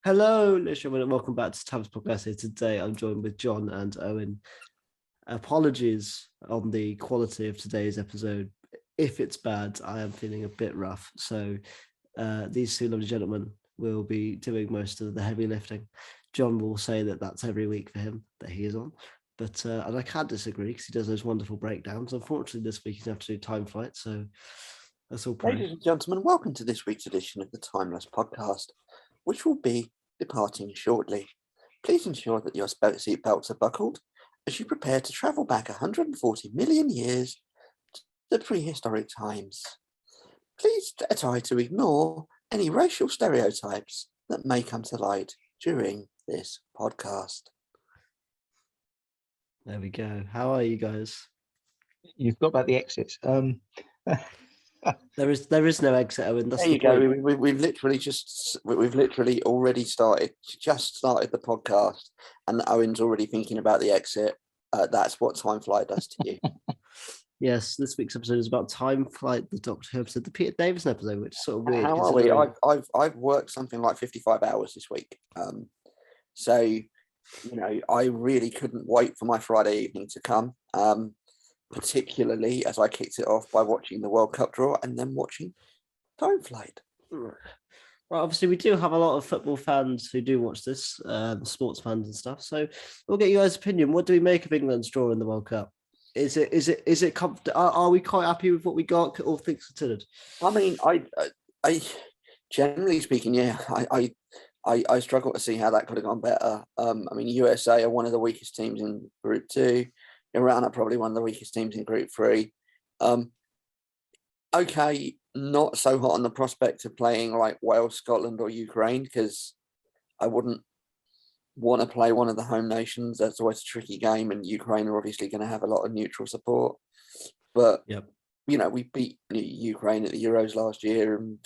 Hello, listeners, and welcome back to Tab's Podcast. Here today, I'm joined with John and Owen. Apologies on the quality of today's episode. If it's bad, I am feeling a bit rough. So these two lovely gentlemen will be doing most of the heavy lifting. John will say that that's every week for him that he is on. But and I can't disagree because he does those wonderful breakdowns. Unfortunately, this week he's going to have to do time flight. So that's all. Ladies and gentlemen, welcome to this week's edition of the Timeless Podcast, which will be departing shortly. Please ensure that your seatbelts are buckled as you prepare to travel back 140 million years to the prehistoric times. Please try to ignore any racial stereotypes that may come to light during this podcast. There we go. How are you guys? You've got about the exits. There is no exit, Owen. That's there you the point. go. We've literally already started the podcast, and Owen's already thinking about the exit. That's what time flight does to you. Yes, this week's episode is about time flight, the Doctor Who episode, the Peter Davison episode, which is sort of weird. How are we? I've worked something like 55 hours this week, so I really couldn't wait for my Friday evening to come. Particularly as I kicked it off by watching the World Cup draw and then watching Time Flight. Right, obviously we do have a lot of football fans who do watch this, sports fans and stuff. So we'll get you guys' opinion. What do we make of England's draw in the World Cup? Is it comfortable? Are we quite happy with what we got, all things considered? I mean, I generally speaking, yeah, I struggle to see how that could have gone better. I mean, USA are one of the weakest teams in Group 2. Iran are probably one of the weakest teams in Group 3. Okay, not so hot on the prospect of playing like Wales, Scotland or Ukraine, because I wouldn't want to play one of the home nations. That's always a tricky game, and Ukraine are obviously going to have a lot of neutral support. But, yep. We beat Ukraine at the Euros last year, and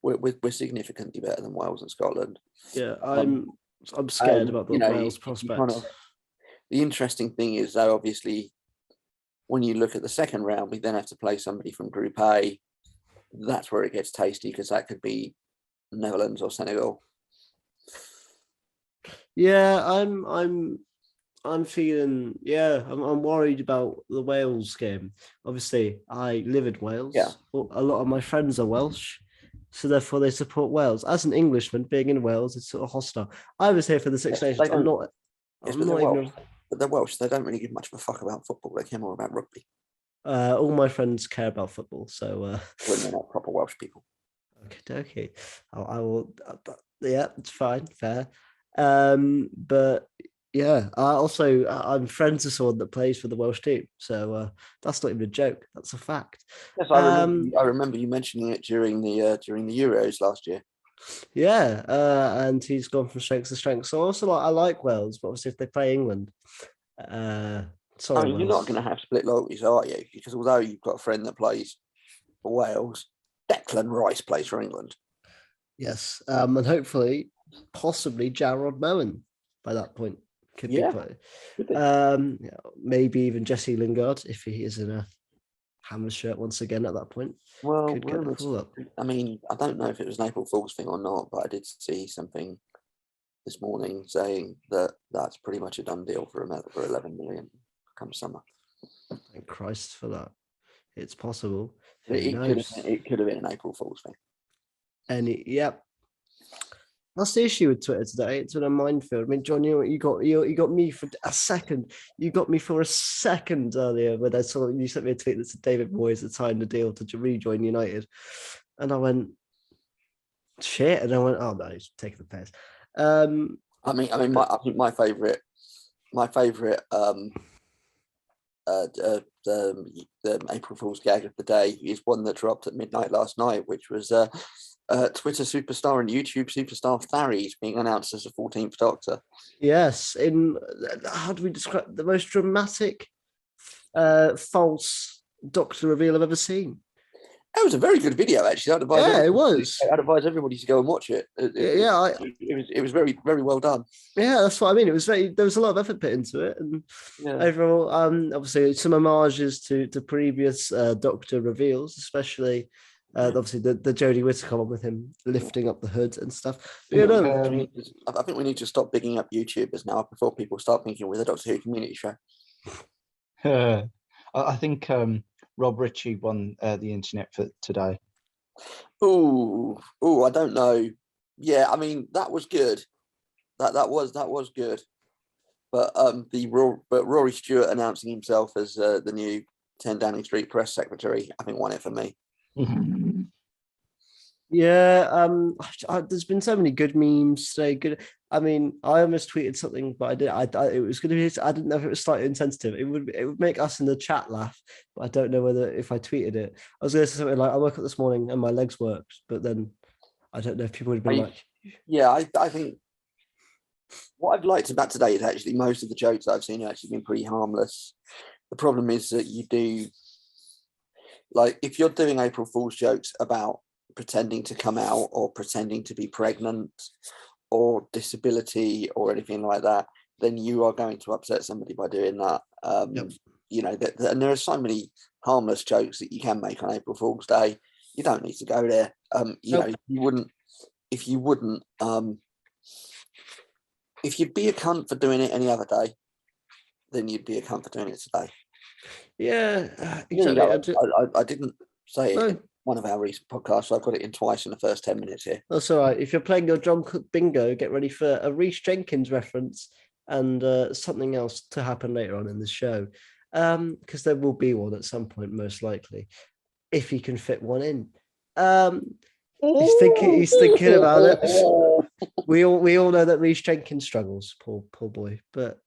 we're significantly better than Wales and Scotland. Yeah, I'm scared about the Wales prospects. The interesting thing is, though, obviously, when you look at the second round, we then have to play somebody from Group A. That's where it gets tasty, because that could be Netherlands or Senegal. Yeah, I'm feeling. Yeah, I'm worried about the Wales game. Obviously, I live in Wales. Yeah, a lot of my friends are Welsh, so therefore they support Wales. As an Englishman, being in Wales, it's sort of hostile. I was here for the Six Nations. I'm not even. But they're Welsh. They don't really give much of a fuck about football. They care more about rugby. All my friends care about football, so when they're not proper Welsh people. Okay. I will. Yeah, it's fine, fair. But yeah, I'm friends with someone that plays for the Welsh team, so that's not even a joke. That's a fact. Yes, I remember you mentioning it during the Euros last year. Yeah, and he's gone from strength to strength. So also, I like Wales, but obviously if they play England, you're not going to have split loyalties, are you? Because although you've got a friend that plays for Wales, Declan Rice plays for England. Yes, and hopefully, possibly Jarrod Bowen by that point could be playing. Maybe even Jesse Lingard if he is in a Hammers shirt once again at that point. Well, I mean, I don't know if it was an April Fool's thing or not, but I did see something this morning saying that that's pretty much a done deal for 11 million come summer. Thank Christ for that. It's possible. It could have been an April Fool's thing. Yep. That's the issue with Twitter today. It's been a minefield. I mean, John, you got me for a second. You got me for a second earlier when I saw you sent me a tweet that said David Moyes had signed a deal to rejoin United, and I went shit, and I went, oh no, he's taking the piss. I think my favourite the April Fool's gag of the day is one that dropped at midnight last night, which was Twitter superstar and YouTube superstar Tharies being announced as the 14th Doctor. Yes, in how do we describe the most dramatic false Doctor reveal I've ever seen? It was a very good video, actually. It was. I'd advise everybody to go and watch it. It was very, very well done. Yeah, that's what I mean. It was there was a lot of effort put into it, and overall, obviously some homages to previous Doctor reveals, especially Obviously, the Jodie Whittaker one with him lifting up the hood and stuff. But, I think we need to stop bigging up YouTubers now before people start thinking we're the Doctor Who community show. I think Rob Ritchie won the internet for today. Oh, I don't know. Yeah, I mean that was good. That was good. But Rory Stewart announcing himself as the new 10 Downing Street press secretary, I think won it for me. Yeah, there's been so many good memes today. Good. I mean, I almost tweeted something, but I did. It was going to be. I didn't know if it was slightly insensitive. It would make us in the chat laugh, but I don't know whether if I tweeted it. I was going to say something like, "I woke up this morning and my legs worked," but then I don't know if people would have been like, "Yeah, I think." What I've liked about today is actually most of the jokes I've seen have actually been pretty harmless. The problem is that you do, like, if you're doing April Fool's jokes about pretending to come out or pretending to be pregnant or disability or anything like that, then you are going to upset somebody by doing that. Yep. You know, and there are so many harmless jokes that you can make on April Fool's Day. You don't need to go there. You know, if you wouldn't, if you'd be a cunt for doing it any other day, then you'd be a cunt for doing it today. Yeah, exactly. I didn't say it in one of our recent podcasts, so I've got it in twice in the first 10 minutes here. That's all right. If you're playing your John Cook bingo, get ready for a Rhys Jenkins reference and something else to happen later on in the show. Because there will be one at some point, most likely, if he can fit one in. He's thinking about it. We all know that Rhys Jenkins struggles, poor boy. But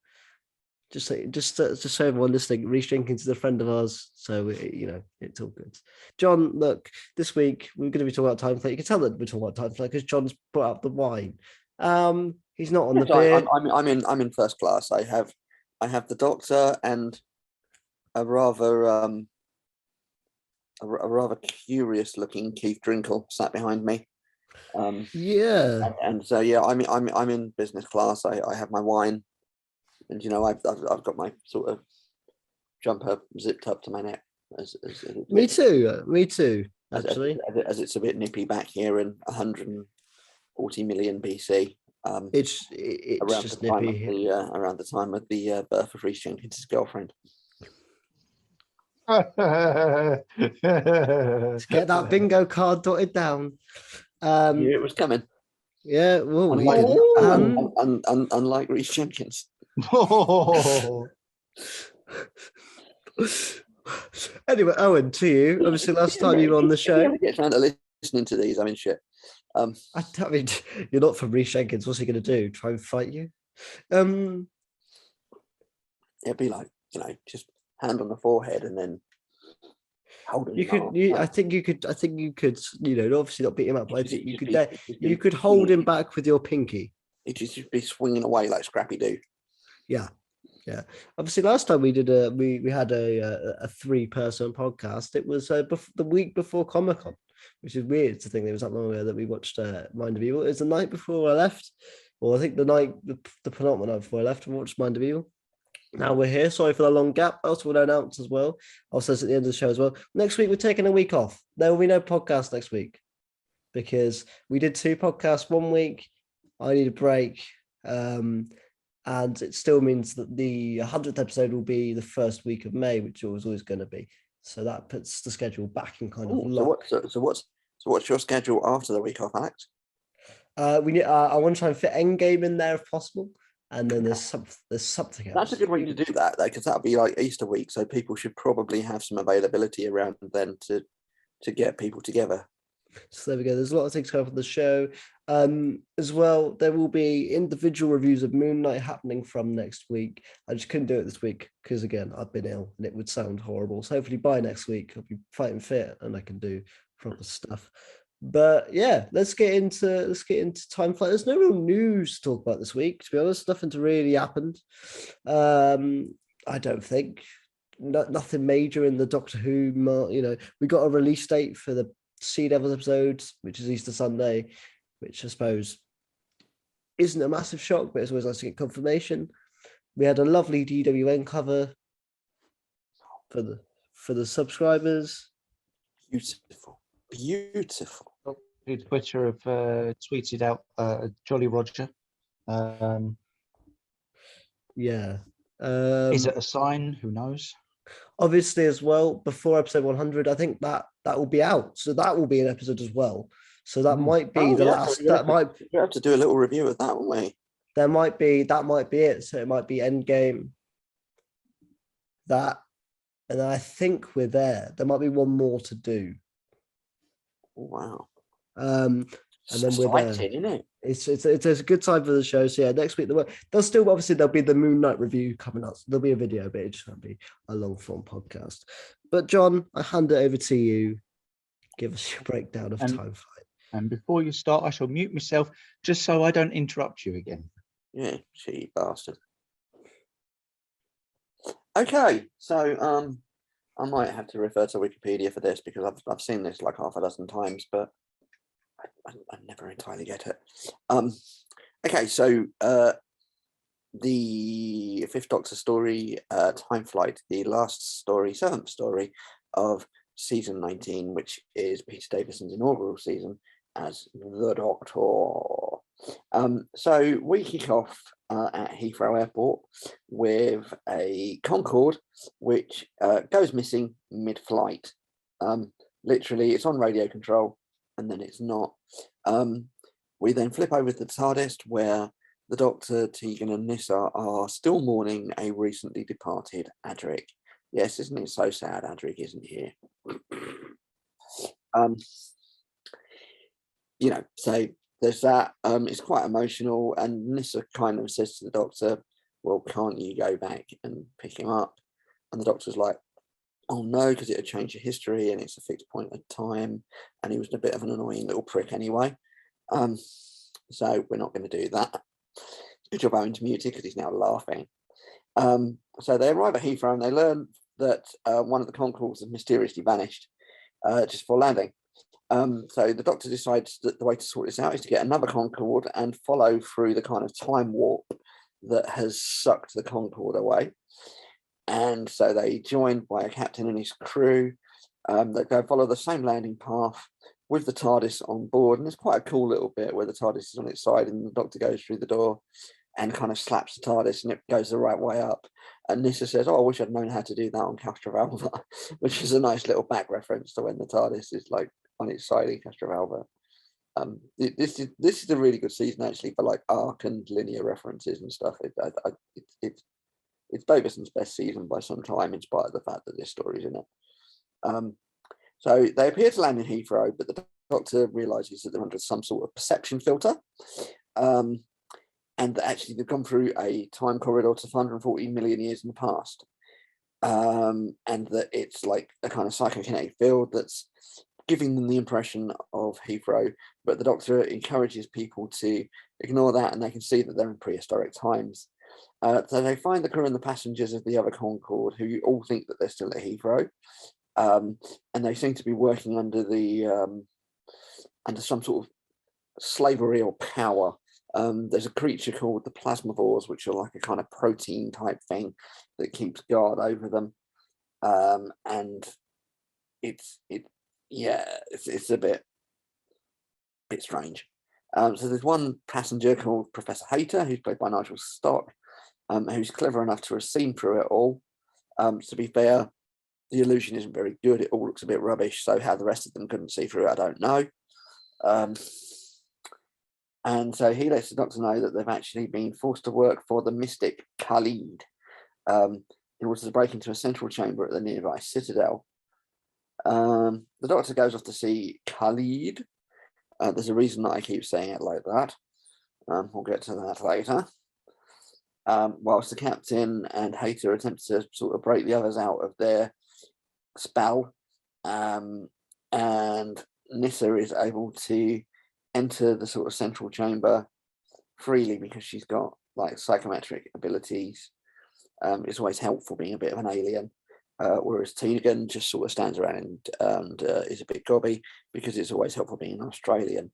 just so everyone listening, Rhys Jenkins is a friend of ours, so it's all good. John, look, this week we're going to be talking about time flight. You can tell that we're talking about time flight because John's brought up the wine. He's not on the beer. I'm in first class. I have the Doctor and a rather curious looking Keith Drinkle sat behind me. Yeah, and so yeah, I'm in business class. I have my wine, and I've got my sort of jumper zipped up to my neck. Me too. Actually, as it's a bit nippy back here in 140 million BC. It's around just the time nippy. around the time of the birth of Rhys Jenkins' girlfriend. Let's get that bingo card dotted down. Knew it was coming. Yeah, well, we didn't. Unlike Rhys Jenkins. Anyway, Owen, to you. Obviously, last time you were on the show. Get around to listening to these. I mean, shit. I mean, you're not from Rhys Jenkins. What's he going to do? Try and fight you? It'd be like, just hand on the forehead and then hold him. I think you could. Obviously not beat him up, but I think you could hold him back with your pinky. He'd just be swinging away like Scrappy Doo. Yeah. Obviously, last time we did we had a 3-person podcast. It was the week before Comic-Con, which is weird to think it was that long ago that we watched Mind of Evil. It was the night before I left, or I think the penultimate night before I left, and watched Mind of Evil. Now we're here. Sorry for the long gap. I also want to announce as well. I'll say at the end of the show as well. Next week we're taking a week off. There will be no podcast next week because we did 2 podcasts one week. I need a break. And it still means that the 100th episode will be the first week of May, which it was always going to be. So that puts the schedule back in kind of lock. So what's your schedule after the week off, Alex? I want to try and fit Endgame in there if possible, and then there's something else. That's a good way to do that, though, because that'll be like Easter week, so people should probably have some availability around then to get people together. So there we go. There's a lot of things coming up on the show. As well, there will be individual reviews of Moon Knight happening from next week. I just couldn't do it this week because, again, I've been ill and it would sound horrible. So hopefully by next week I'll be fighting fit and I can do proper stuff. But yeah, let's get into time flight. There's no real news to talk about this week, to be honest. Nothing's really happened. I don't think. Nothing major in the Doctor Who. We got a release date for the Sea Devils episode, which is Easter Sunday, which I suppose isn't a massive shock, but it's always nice to get confirmation. We had a lovely DWN cover for the subscribers. Beautiful. Beautiful. Twitter have tweeted out Jolly Roger. Yeah. Is it a sign? Who knows? Obviously, as well, before episode 100, I think that will be out. So that will be an episode as well. So that might be the last. So we have to do a little review of that, won't we? That might be it. So it might be Endgame. That, and I think we're there. There might be one more to do. Wow. And then we're there. Isn't it? It's a good time for the show. So yeah, next week there'll be the Moon Knight review coming up. There'll be a video, but it just won't be a long form podcast. But John, I hand it over to you. Give us your breakdown of Time Flight. And before you start, I shall mute myself just so I don't interrupt you again. Yeah, cheeky bastard. Okay, so I might have to refer to Wikipedia for this because I've seen this like half a dozen times, but I never entirely get it. Okay, so the Fifth Doctor story, Time Flight, the last story, seventh story of season 19, which is Peter Davison's inaugural season as the Doctor. So we kick off at Heathrow Airport with a Concorde which goes missing mid-flight. Literally, it's on radio control and then it's not. We then flip over to the TARDIS where the Doctor, Tegan and Nyssa are still mourning a recently departed Adric. Yes, isn't it so sad Adric isn't here? So there's that. It's quite emotional, and Nyssa kind of says to the Doctor, well, can't you go back and pick him up? And the Doctor's like, oh no, because it would change your history and it's a fixed point of time, and he was a bit of an annoying little prick anyway. So we're not going to do that. Good job Owen's muted because he's now laughing. So they arrive at Heathrow and they learn that one of the Concords has mysteriously vanished just before landing. So the Doctor decides that the way to sort this out is to get another Concorde and follow through the kind of time warp that has sucked the Concorde away. And so they joined by a captain and his crew. They go follow the same landing path with the TARDIS on board. And it's quite a cool little bit where the TARDIS is on its side and the Doctor goes through the door and kind of slaps the TARDIS and it goes the right way up. And Nyssa says, oh, I wish I'd known how to do that on Castrovalva, which is a nice little back reference to when the TARDIS is like on its side in Castrovalva. This is a really good season actually for like arc and linear references and stuff. It's Davison's best season by some time, in spite of the fact that this story's in it. So they appear to land in Heathrow, but the Doctor realises that they're under some sort of perception filter, and that actually they've gone through a time corridor to 140 million years in the past, and that it's like a kind of psychokinetic field that's giving them the impression of Heathrow, but the Doctor encourages people to ignore that, and they can see that they're in prehistoric times. So they find the crew and the passengers of the other Concorde, who all think that they're still at Heathrow, and they seem to be working under some sort of slavery or power. There's a creature called the plasmavores, which are like a kind of protein type thing that keeps guard over them, and it's a bit strange. So there's one passenger called Professor Hayter, who's played by Nigel Stock, who's clever enough to have seen through it all. To be fair, the illusion isn't very good. It all looks a bit rubbish. So how the rest of them couldn't see through it, I don't know. And so he lets the Doctor know that they've actually been forced to work for the mystic Khalid in order to break into a central chamber at the nearby citadel. The Doctor goes off to see Khalid. There's a reason that I keep saying it like that. We'll get to that later. Whilst the captain and Hayter attempt to sort of break the others out of their spell, and Nyssa is able to enter the sort of central chamber freely because she's got like psychometric abilities. It's always helpful being a bit of an alien, whereas Tegan just sort of stands around and is a bit gobby because it's always helpful being an Australian.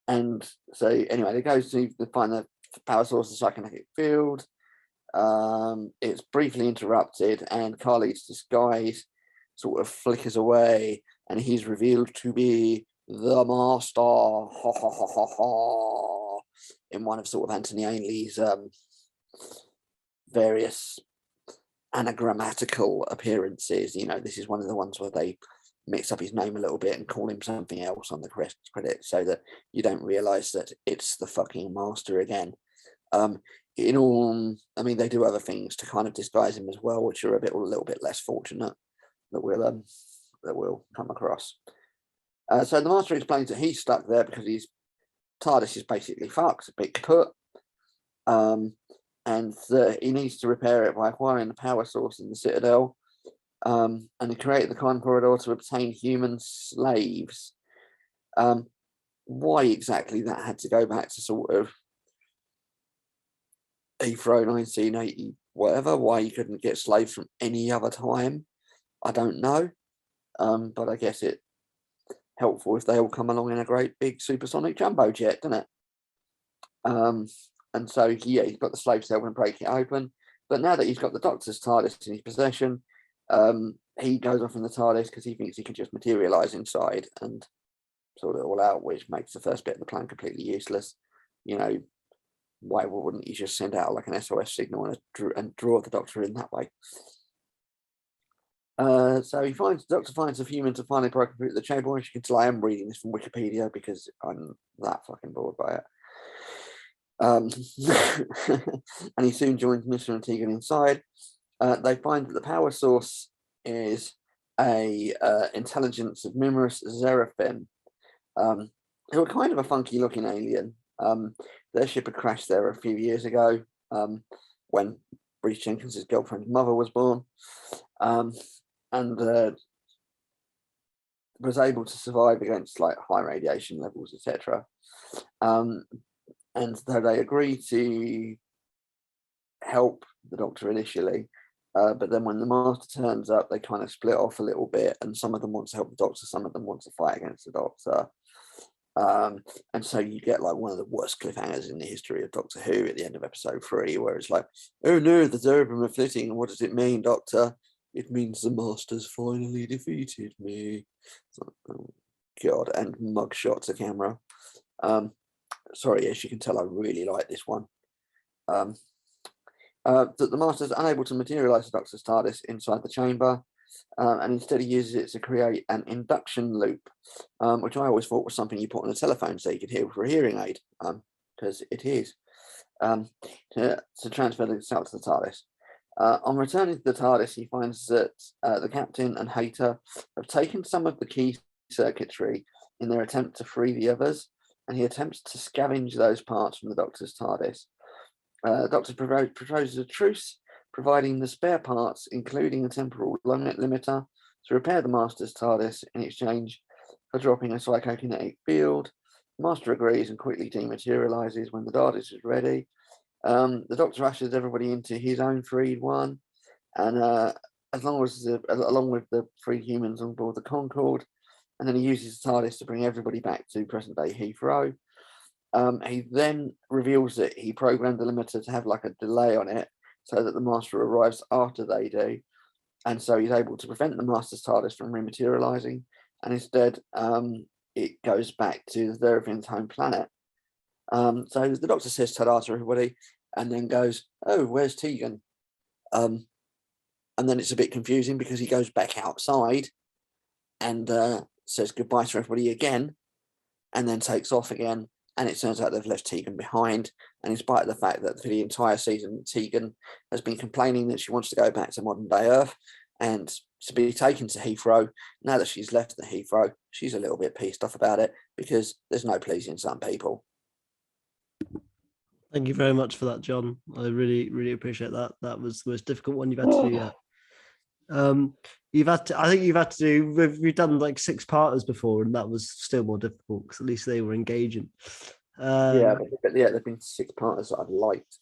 And so anyway, they go to find the power source of the psychokinetic field. It's briefly interrupted and Carly's disguise sort of flickers away, and he's revealed to be the Master, ha ha ha ha ha, in one of sort of Anthony Ainley's various anagrammatical appearances. This is one of the ones where they mix up his name a little bit and call him something else on the credits, so that you don't realize that it's the fucking Master again. They do other things to kind of disguise him as well, which are a little bit less fortunate that we'll come across. So the Master explains that he's stuck there because his TARDIS is basically fucked, a bit kaput, and that he needs to repair it by acquiring the power source in the Citadel, and he created the Con Corridor to obtain human slaves. Why exactly that had to go back to sort of Heathrow 1980, whatever, why you couldn't get slaves from any other time, I don't know. But I guess it's helpful if they all come along in a great big supersonic jumbo jet, doesn't it? And so, he's got the slaves helping break it open. But now that he's got the Doctor's TARDIS in his possession, he goes off in the TARDIS because he thinks he can just materialise inside and sort it all out, which makes the first bit of the plan completely useless. Why wouldn't you just send out like an SOS signal and draw the Doctor in that way? So the Doctor finds a humans have finally broken through the chamber. Which you can tell I am reading this from Wikipedia because I'm that fucking bored by it. And he soon joins Mr. and Tegan inside. They find that the power source is a intelligence of numerous Seraphim, who are kind of a funky looking alien. Their ship had crashed there a few years ago when Bruce Jenkins' girlfriend's mother was born, and was able to survive against like high radiation levels, etc. And though they agree to help the Doctor initially, but then when the Master turns up, they kind of split off a little bit, and some of them want to help the Doctor, some of them want to fight against the Doctor. And so you get like one of the worst cliffhangers in the history of Doctor Who at the end of episode 3, where it's like, oh no, the Zerbim are flitting. What does it mean, Doctor? It means the Master's finally defeated me. Oh, God, and mugshot to camera. Sorry, as you can tell, I really like this one. That the Master's unable to materialise the Doctor's TARDIS inside the chamber, and instead he uses it to create an induction loop, which I always thought was something you put on a telephone so you could hear for a hearing aid, because it is, to transfer the sound to the TARDIS. On returning to the TARDIS, he finds that the Captain and Hayter have taken some of the key circuitry in their attempt to free the others, and he attempts to scavenge those parts from the Doctor's TARDIS. The Doctor proposes a truce, providing the spare parts, including a temporal limiter, to repair the Master's TARDIS in exchange for dropping a psychokinetic field. The Master agrees and quickly dematerializes when the TARDIS is ready. The Doctor ushers everybody into his own freed one, and along with the freed humans on board the Concorde, and then he uses the TARDIS to bring everybody back to present-day Heathrow. He then reveals that he programmed the limiter to have like a delay on it, so that the Master arrives after they do, and so he's able to prevent the Master's TARDIS from rematerializing, and instead it goes back to the Therafin's home planet. So the Doctor says ta-da to everybody, and then goes, oh, where's Tegan? And then it's a bit confusing because he goes back outside and says goodbye to everybody again, and then takes off again. And it turns out they've left Tegan behind. And in spite of the fact that for the entire season, Tegan has been complaining that she wants to go back to modern day Earth and to be taken to Heathrow, now that she's left the Heathrow, she's a little bit pissed off about it because there's no pleasing some people. Thank you very much for that, John. I really, really appreciate that. That was the most difficult one you've had to do yet. I think you've had to do, we've done like 6-parters before, and that was still more difficult because at least they were engaging. There've been 6-parters that I've liked.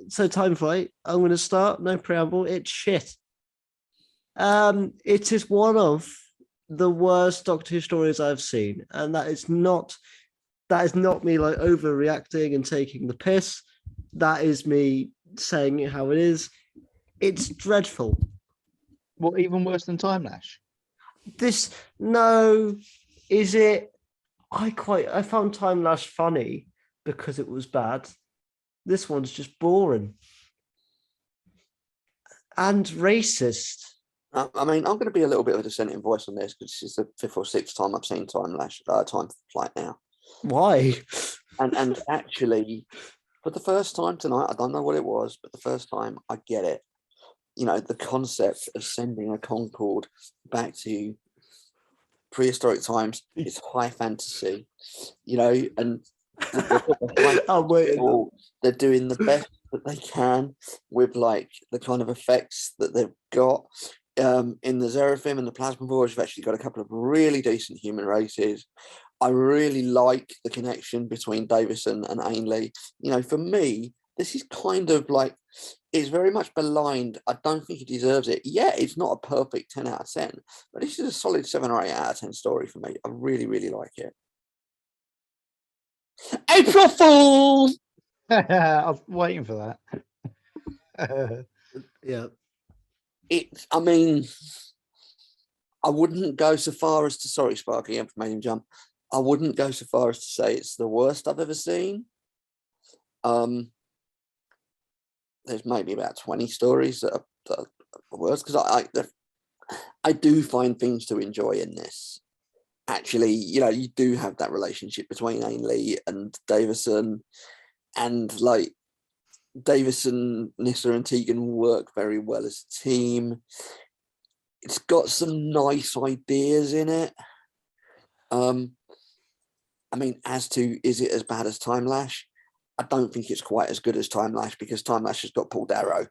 So Time Flight, I'm going to start, no preamble, it's shit. It is one of the worst Doctor Who stories I've seen, and that is not me like overreacting and taking the piss. That is me saying it how it is. It's dreadful. What, even worse than Time Lash? This no, is it? I found Time Lash funny because it was bad. This one's just boring and racist. I mean, I'm going to be a little bit of a dissenting voice on this because this is the 5th or 6th time I've seen Time Flight now. Why? And actually, for the first time tonight, I don't know what it was, but the first time I get it. You know, the concept of sending a Concorde back to prehistoric times is high fantasy, you know, and I'm waiting. they're doing the best that they can with like the kind of effects that they've got. In the Xeraphim and the Plasmavores, you've actually got a couple of really decent human races. I really like the connection between Davison and Ainley. You know, for me, this is kind of like, it's very much maligned. I don't think it deserves it. Yeah, it's not a perfect 10 out of 10, but this is a solid 7 or 8 out of 10 story for me. I really, really like it. April Fool! I was waiting for that. Yeah. I mean, I wouldn't go so far as to, sorry, Sparky, I'm from Main Jump. I wouldn't go so far as to say it's the worst I've ever seen. There's maybe about 20 stories that are worse, because I do find things to enjoy in this. Actually, you know, you do have that relationship between Ainley and Davison, and like Davison, Nissa, and Tegan work very well as a team. It's got some nice ideas in it. I mean, as to is it as bad as Time Lash? I don't think it's quite as good as Time Lash, because Time Lash has got Paul Darrow,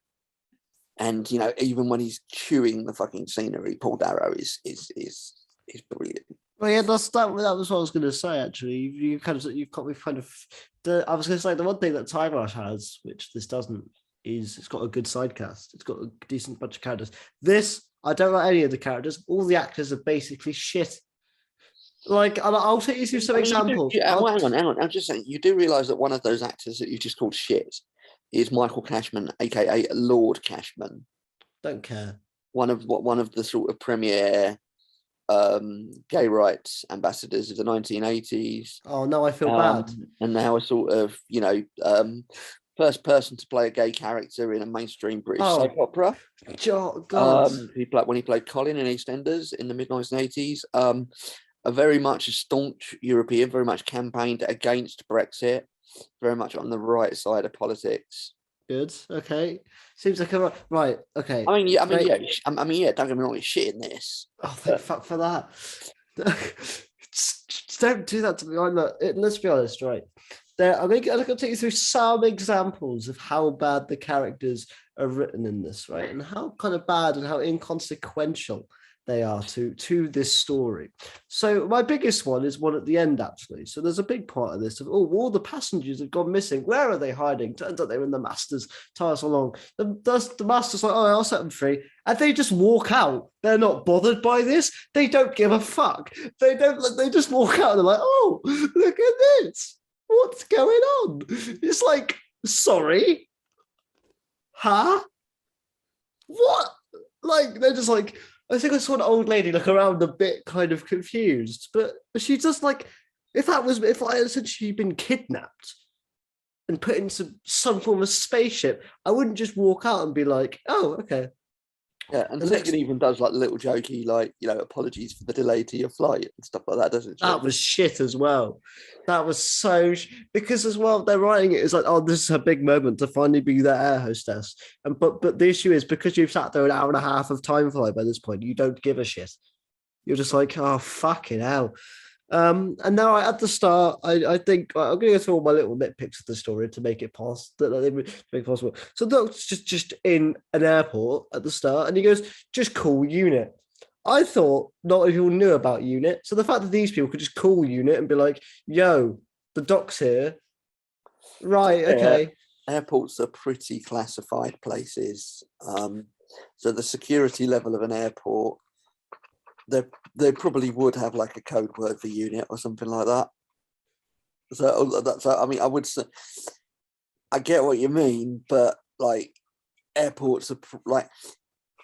and you know, even when he's chewing the fucking scenery, Paul Darrow is brilliant. Well, yeah, that was what I was going to say. Actually, you've got me kind of. I was going to say the one thing that Time Lash has, which this doesn't, is it's got a good side cast. It's got a decent bunch of characters. This, I don't like any of the characters. All the actors are basically shit. Like, I'll take you through some examples. Hang on. I'm just saying, you do realise that one of those actors that you just called shit is Michael Cashman, aka Lord Cashman. Don't care. One of the sort of premier gay rights ambassadors of the 1980s. Oh no, I feel bad. And now a sort of, you know, first person to play a gay character in a mainstream British soap opera. God. When he played Colin in EastEnders in the mid 1980s. A very much a staunch European, very much campaigned against Brexit, very much on the right side of politics. Good. Okay. Seems like a right. Okay. Don't get me wrong, it's shit in this. Oh, thank fuck for that. Just don't do that to me. Let's be honest, right? I'm going to take you through some examples of how bad the characters are written in this, right? And how kind of bad and how inconsequential they are to this story. So my biggest one is one at the end, actually. So there's a big part of this of, all the passengers have gone missing. Where are they hiding? Turns out they were in the Master's TARDIS along. The Master's like, I'll set them free. And they just walk out. They're not bothered by this. They don't give a fuck. They just walk out and they're like, oh, look at this. What's going on? It's like, sorry? Huh? What? Like, they're just like, I think I saw an old lady look around a bit kind of confused, but she just like, if I had essentially been kidnapped and put into some form of spaceship, I wouldn't just walk out and be like, oh, okay. Yeah, and Tegan even does like little jokey, like, you know, apologies for the delay to your flight and stuff like that, doesn't she? That was shit as well. That was so because as well they're writing it as like, oh, this is a big moment to finally be the air hostess. And but the issue is, because you've sat there an hour and a half of time flight by this point, you don't give a shit. You're just like, oh, fucking hell. And now at the start, I think I'm going to go through all my little nitpicks of the story to make it possible. So that's just in an airport at the start, and he goes, just call unit. I thought not many people knew about unit, so the fact that these people could just call unit and be like, yo, the dock's here. Right, okay. Airports are pretty classified places. So the security level of an airport, they probably would have like a code word for unit or something like that. So I mean, I would say, I get what you mean, but like airports are like,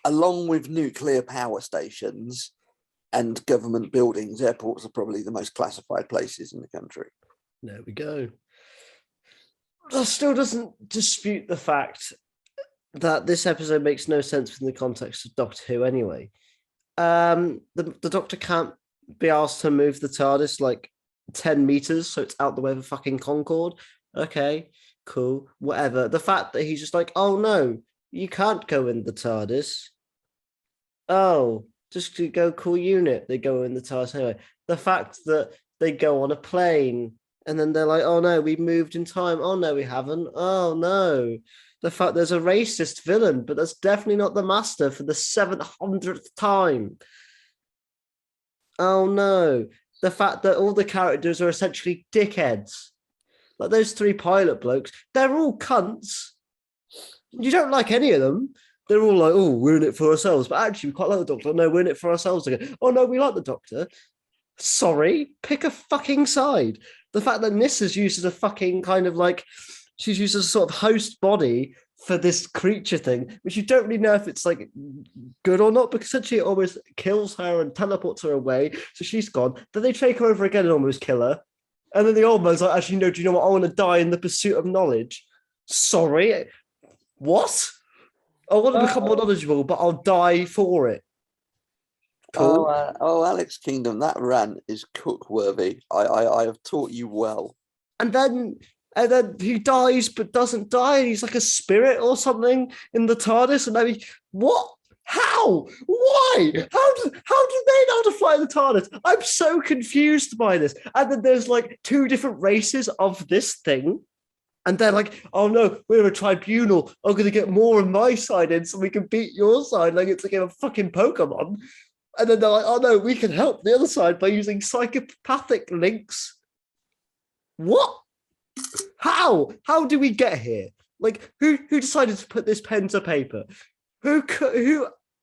along with nuclear power stations and government buildings, airports are probably the most classified places in the country. There we go. That still doesn't dispute the fact that this episode makes no sense within the context of Doctor Who anyway. The Doctor can't be asked to move the TARDIS like 10 meters so it's out the way of a fucking Concorde. Okay, cool, whatever. The fact that he's just like, oh no, you can't go in the TARDIS. Oh, just to go cool unit, they go in the TARDIS anyway. The fact that they go on a plane and then they're like, oh no, we moved in time. Oh no, we haven't. Oh no. The fact there's a racist villain, but that's definitely not the Master for the 700th time. Oh no. The fact that all the characters are essentially dickheads. Like those 3 pilot blokes, they're all cunts. You don't like any of them. They're all like, oh, we're in it for ourselves. But actually, we quite like the Doctor. No, we're in it for ourselves again. Oh no, we like the Doctor. Sorry, pick a fucking side. The fact that Nissa's used as a fucking kind of like, she's used as a sort of host body for this creature thing, which you don't really know if it's like good or not, because essentially it almost kills her and teleports her away. So she's gone. Then they take her over again and almost kill her. And then the old man's like, actually, no, do you know what? I want to die in the pursuit of knowledge. Sorry. What? I want to become more knowledgeable, but I'll die for it. Cool. Alex Kingdom, that rant is cook worthy. I have taught you well. And then he dies but doesn't die. He's like a spirit or something in the TARDIS. And maybe what? How? Why? How do they know how to fly the TARDIS? I'm so confused by this. And then there's like 2 different races of this thing. And they're like, oh no, we're a tribunal. I'm going to get more on my side in so we can beat your side. Like it's like a fucking Pokemon. And then they're like, oh no, we can help the other side by using psychopathic links. What? How? How do we get here? Like, who decided to put this pen to paper? Who?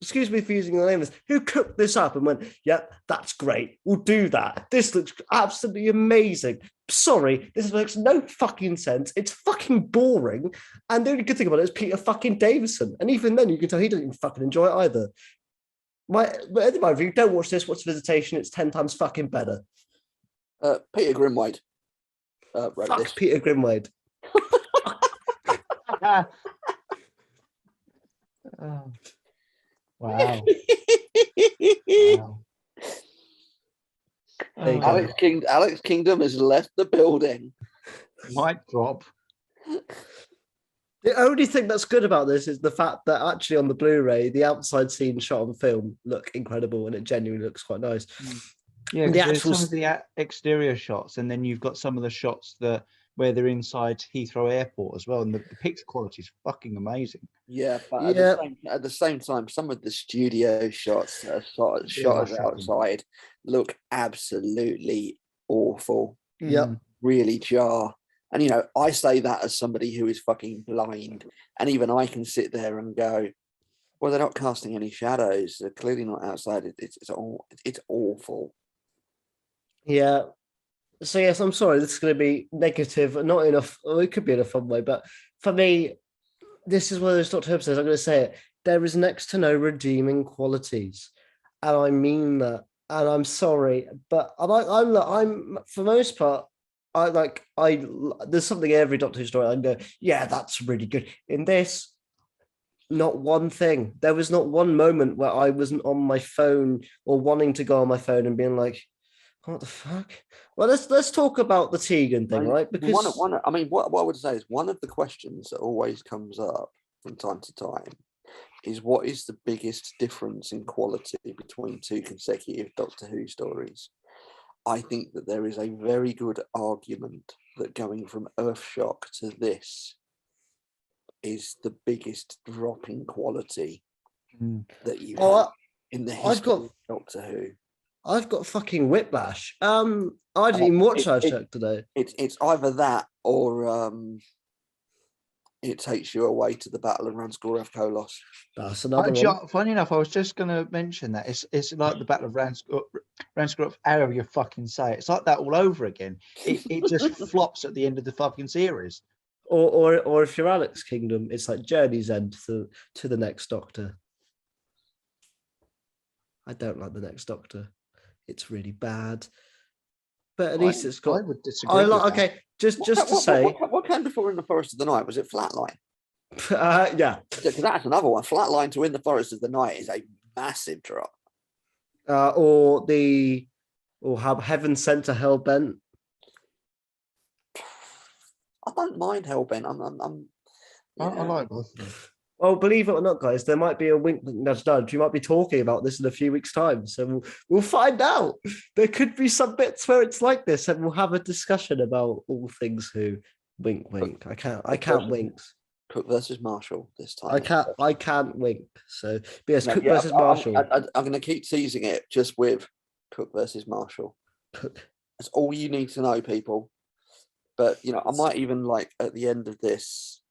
Excuse me for using the name. Who cooked this up and went, "Yep, that's great. We'll do that. This looks absolutely amazing." Sorry, this makes no fucking sense. It's fucking boring. And the only good thing about it is Peter fucking Davison. And even then, you can tell he doesn't even fucking enjoy it either. But if you don't watch this, watch Visitation. It's 10 times fucking better. Peter Grimwade. Wrote Fuck this. Peter Grimwade. Oh. Wow. Wow. Alex Kingdom has left the building. Mic drop. The only thing that's good about this is the fact that actually on the Blu-ray, the outside scenes shot on film look incredible and it genuinely looks quite nice. Yeah, the there's actual some of the exterior shots, and then you've got some of the shots where they're inside Heathrow Airport as well, and the picture quality is fucking amazing. Yeah, but at the same time, some of the studio shots that are shot outside look absolutely awful. Yeah, really jar. And, you know, I say that as somebody who is fucking blind. And even I can sit there and go, well, they're not casting any shadows. They're clearly not outside. It's awful. Yeah. So, yes, I'm sorry. This is going to be negative. Not enough. Well, it could be in a fun way. But for me, this is one of those Doctor Who episodes. I'm going to say it. There is next to no redeeming qualities. And I mean that. And I'm sorry. But I'm for most part, there's something in every Doctor Who story I can go, yeah, that's really good. In this, not one thing. There was not one moment where I wasn't on my phone or wanting to go on my phone and being like, what the fuck? Well, let's talk about the Tegan thing, right? Because what I would say is one of the questions that always comes up from time to time is what is the biggest difference in quality between 2 consecutive Doctor Who stories? I think that there is a very good argument that going from Earthshock to this is the biggest drop in quality that you have in the history of Doctor Who. I've got fucking whiplash. I didn't even watch Earthshock today. It's either that or it takes you away to the Battle of Ranskoor of Kolos. That's another one. Funny enough, I was just going to mention that. It's like the Battle of Ranskoor of however you fucking say it. It's like that all over again. It just flops at the end of the fucking series. Or if you're Alex Kingdom, it's like Journey's End to the next Doctor. I don't like the next Doctor. It's really bad. But at least it's got. I would disagree. With that. Okay, just to say, what came before In the Forest of the Night? Was it Flatline? Yeah, Because that's another one. Flatline to In the Forest of the Night is a massive drop. or how Heaven Sent to Hellbent. I don't mind Hellbent. I like both of them. Well, believe it or not, guys, there might be a wink, nudge, nudge. We might be talking about this in a few weeks' time, so we'll find out. There could be some bits where it's like this, and we'll have a discussion about all things Who. Wink, wink. I can't wink. Cook versus Marshall this time. I can't wink. So, but yes, Cook yeah, versus Marshall. I'm going to keep teasing it just with Cook versus Marshall. That's all you need to know, people. But I might even at the end of this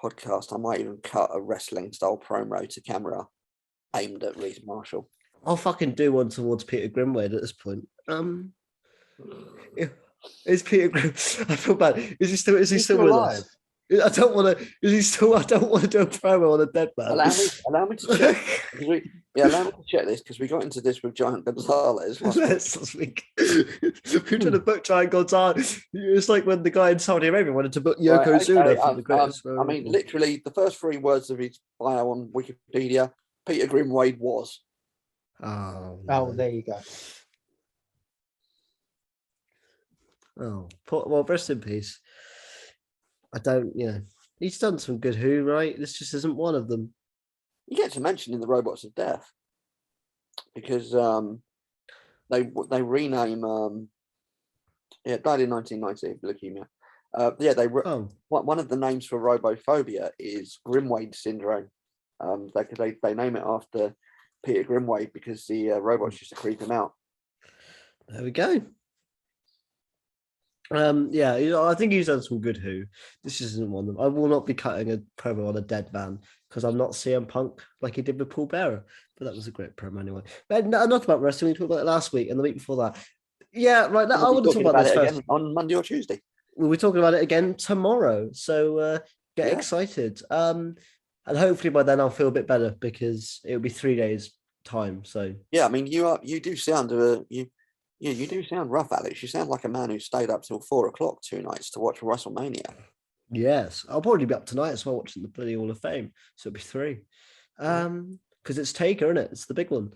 podcast, I might even cut a wrestling style promo to camera aimed at Reese Marshall. I'll fucking do one towards Peter Grimwade at this point. Is Peter Grim? I feel bad. Is he still with alive? us? I don't want to. Is he still? I don't want to do a promo on a dead man. Allow me to check. Allow me to check this because we got into this with Giant Gonzalez. Last week. We did a book Giant Gonzalez. It's like when the guy in Saudi Arabia wanted to book Yokozuna for the greatest. I mean, literally, the first 3 words of his bio on Wikipedia: Peter Grimwade was. Oh, there you go. Oh, well, rest in peace. I don't, he's done some good Who, right? This just isn't one of them. You get to mention in the Robots of Death because they rename died in 1990 leukemia. One of the names for robophobia is Grimwade syndrome. They name it after Peter Grimwade because the robots used to creep him out. There we go. I think he's done some good Who. This isn't one of them. I will not be cutting a promo on a dead man because I'm not CM Punk like he did with Paul Bearer. But that was a great promo anyway. But not about wrestling. We talked about it last week and the week before that. Yeah, right now I want to talk about this first. On Monday or Tuesday. We'll be talking about it again tomorrow. So get excited. And hopefully by then I'll feel a bit better because it'll be 3 days time. So yeah, I mean you do sound you do sound rough, Alex. You sound like a man who stayed up till 4 o'clock 2 nights to watch WrestleMania. Yes, I'll probably be up tonight as well watching the bloody Hall of Fame. So it'll be 3. Because it's Taker, isn't it? It's the big one.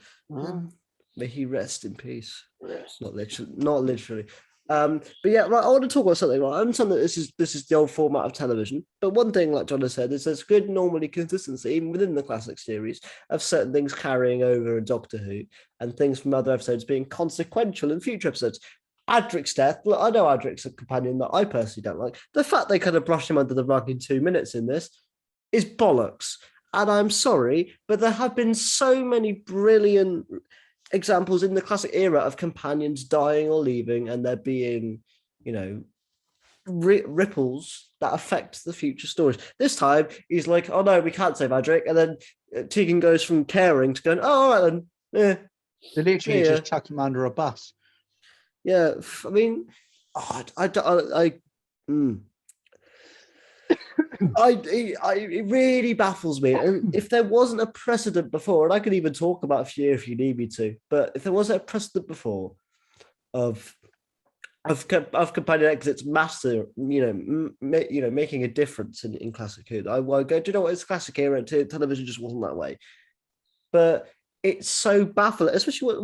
May he rest in peace. Yes. Not literally. But yeah, right. I want to talk about something. Right, I understand that this is the old format of television, but one thing, like John has said, is there's good normally consistency even within the classic series of certain things carrying over in Doctor Who and things from other episodes being consequential in future episodes. Adric's death. Look, I know Adric's a companion that I personally don't like. The fact they kind of brushed him under the rug in 2 minutes in this is bollocks. And I'm sorry, but there have been so many brilliant examples in the classic era of companions dying or leaving and there being, ripples that affect the future stories. This time, he's like, oh no, we can't save Adric. And then Tegan goes from caring to going, oh, all right then. Yeah. They literally just chuck him under a bus. Yeah, I mean, it really baffles me. And if there wasn't a precedent before, and I could even talk about a few if you need me to, but if there wasn't a precedent before of companion exits master, making a difference in classic Who, I go, do you know what? It's classic era. Television just wasn't that way. But it's so baffling, especially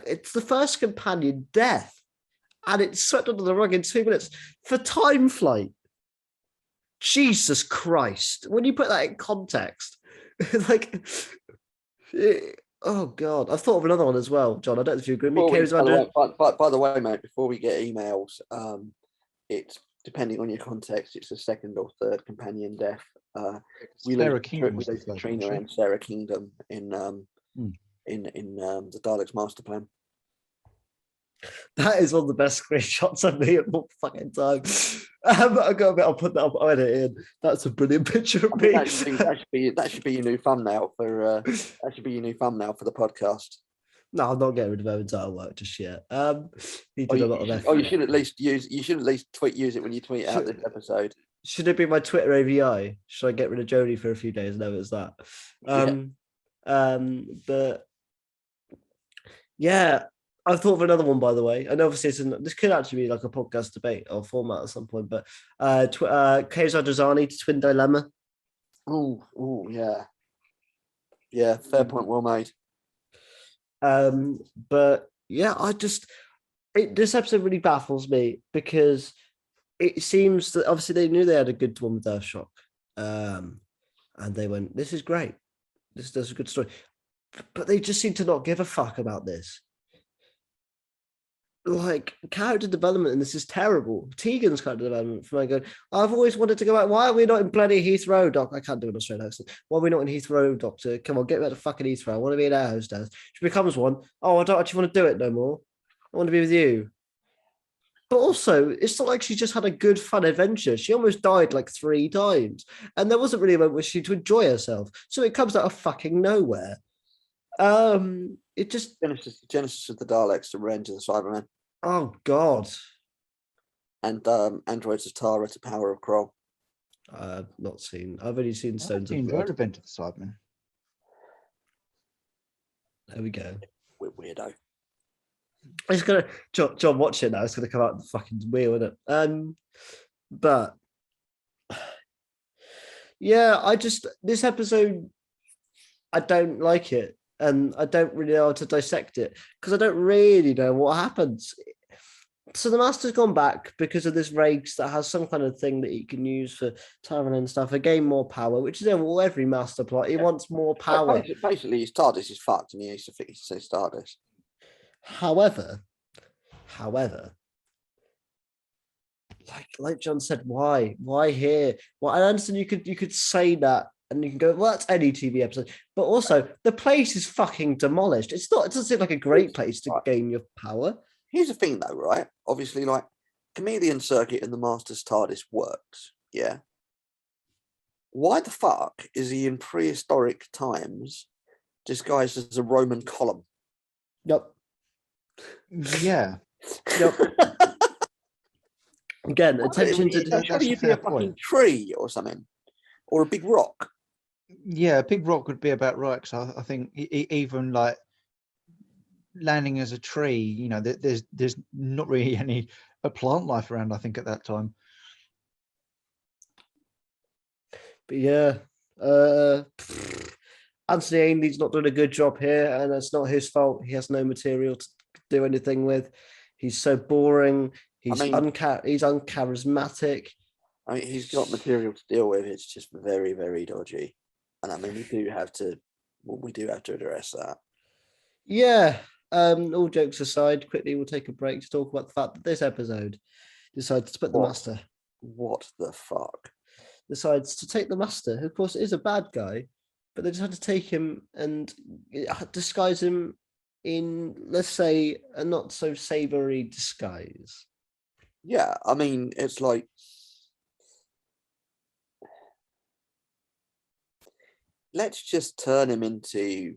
it's the first companion death, and it's swept under the rug in 2 minutes for time flight. Jesus Christ! When you put that in context, oh God, I've thought of another one as well, John. I don't know if you agree with me. By the way, mate, before we get emails, it's depending on your context. It's the second or third companion death. Sarah Kingdom with Katrina and Sarah Kingdom in the Daleks Master Plan. That is one of the best screenshots of me at all fucking time. I got a bit. I'll put that up. I'll edit it in. That's a brilliant picture of me. That should be your new thumbnail for. That should be your new thumbnail for the podcast. No, I'm not getting rid of Owen's artwork just yet. He did a lot of effort. You should at least use. You should at least use it when you tweet out this episode. Should it be my Twitter AVI? Should I get rid of Jodie for a few days? No, it's that. But Yeah, I've thought of another one, by the way. And obviously, this could actually be like a podcast debate or format at some point. But Keizo Dozani to Twin Dilemma. Oh, yeah. Yeah, fair point, well made. But yeah, this episode really baffles me because it seems that obviously they knew they had a good one with Earthshock. And they went, this is great. This is a good story. But they just seem to not give a fuck about this. Like, character development in this is terrible. Tegan's character development from going, I've always wanted to go out. Why are we not in bloody Heathrow, Doc? I can't do an Australian accent. Why are we not in Heathrow, Doctor? Come on, get me out of fucking Heathrow. I want to be an air hostess. She becomes one. Oh, I don't actually want to do it no more. I want to be with you. But also, it's not like she just had a good, fun adventure. She almost died like 3 times. And there wasn't really a moment where she to enjoy herself. So it comes out of fucking nowhere. It just Genesis of the Daleks to Revenge of the Cybermen. Oh God. And Androids of Tara to Power of Kroll. I've not seen. I've only seen Stones of enjoyed Blood. Revenge of the Cybermen. There we go. We're weirdo. It's gonna John watch it now. It's gonna come out the fucking wheel, isn't it? But yeah, this episode, I don't like it, and I don't really know how to dissect it because I don't really know what happens. So the Master's gone back because of this race that has some kind of thing that he can use for Tyrant and stuff, to gain more power, which is every Master plot. He wants more power. Basically, his TARDIS is fucked and he needs to fix his TARDIS. However, like John said, why here? Well, I understand you could say that and you can go, well, that's any TV episode, but also the place is fucking demolished. It doesn't seem like a great place to gain your power. Here's the thing, though, right? Obviously, like, Chameleon Circuit in the Master's TARDIS works, yeah? Why the fuck is he in prehistoric times disguised as a Roman column? Yep. Yeah. Yep. Again, attention to detail. You'd be a fucking tree or something, or a big rock. Yeah, a big rock would be about right. Because I think even like landing as a tree, you know, there's not really any plant life around. I think at that time. But yeah, Anthony Ainley's not doing a good job here, and it's not his fault. He has no material to do anything with. He's so boring. He's uncharismatic. I mean, he's got material to deal with. It's just very, very dodgy. And I mean, we do have to address that. Yeah. All jokes aside, quickly we'll take a break to talk about the fact that this episode decides to put the Master. What the fuck? Decides to take the Master, who of course is a bad guy, but they decide to take him and disguise him in, let's say, a not so savory disguise. Yeah, I mean, it's like, let's just turn him into